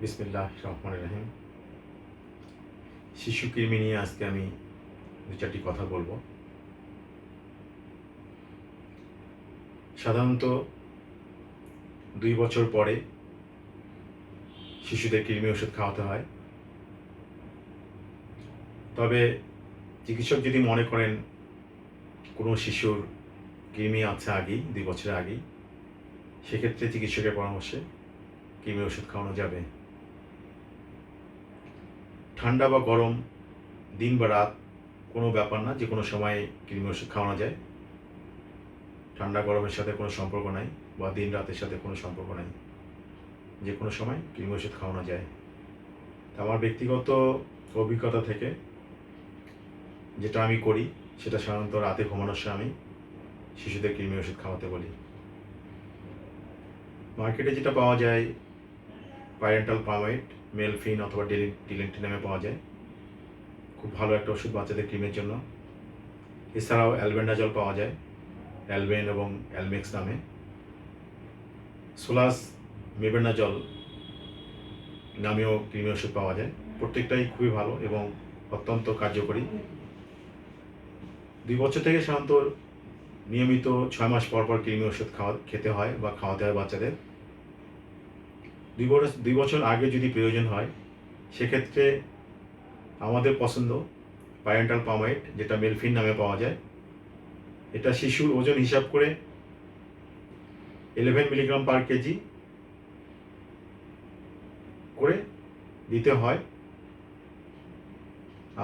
বিসমিল্লাহ রহমানির রহিম। শিশু কৃমি নিয়ে আজকে আমি দু চারটি কথা বলবো। সাধারণত 2 বছর পরে শিশুদের কৃমি ওষুধ খাওয়াতে হয়। তবে চিকিৎসক যদি মনে করেন কোনো শিশুর কৃমি আছে আগেই, 2 বছরের আগেই, সেক্ষেত্রে চিকিৎসকের পরামর্শে কৃমি ওষুধ খাওয়ানো যাবে। ঠান্ডা বা গরম, দিন বা রাত কোনো ব্যাপার না, যে কোনো সময় কৃমি ওষুধ খাওয়ানো যায়। ঠান্ডা গরমের সাথে কোনো সম্পর্ক নাই, বা দিন রাতের সাথে কোনো সম্পর্ক নাই, যে কোনো সময় কৃমি ওষুধ খাওয়ানো যায়। আমার ব্যক্তিগত অভিজ্ঞতা থেকে যেটা আমি করি, সেটা সাধারণত রাতে ঘুমানোর সময় আমি শিশুদের কৃমি ওষুধ খাওয়াতে বলি। মার্কেটে যেটা পাওয়া যায়, প্যারেন্টাল পামেট, মেলফিন অথবা ডিলেন্টি নামে পাওয়া যায়, খুব ভালো একটা ওষুধ বাচ্চাদের কৃমির জন্য। এছাড়াও অ্যালবেন্ডাজল পাওয়া যায়, অ্যালবেন এবং অ্যালমেক্স নামে। সোলাস মেবেনাজল নামেও কৃমি ওষুধ পাওয়া যায়। প্রত্যেকটাই খুবই ভালো এবং অত্যন্ত কার্যকরী। 2 বছর থেকে সাধারণত নিয়মিত 6 মাস পর পর কৃমি ওষুধ খেতে হয় বা খাওয়াতে হয় বাচ্চাদের। 2 বছর আগে যদি প্রয়োজন হয়, সেক্ষেত্রে আমাদের পছন্দ প্যারেন্টাল পামাইট, যেটা মেলফিন নামে পাওয়া যায়। এটা শিশুর ওজন হিসাব করে 11 মিলিগ্রাম পার কেজি করে দিতে হয়।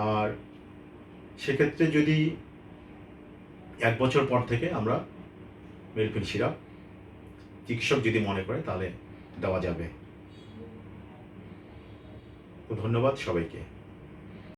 আর সেক্ষেত্রে যদি 1 বছর পর থেকে আমরা মেলফিন সিরাপ চিকিৎসক যদি মনে করে তাহলে দেওয়া যাবে। তো ধন্যবাদ সবাইকে।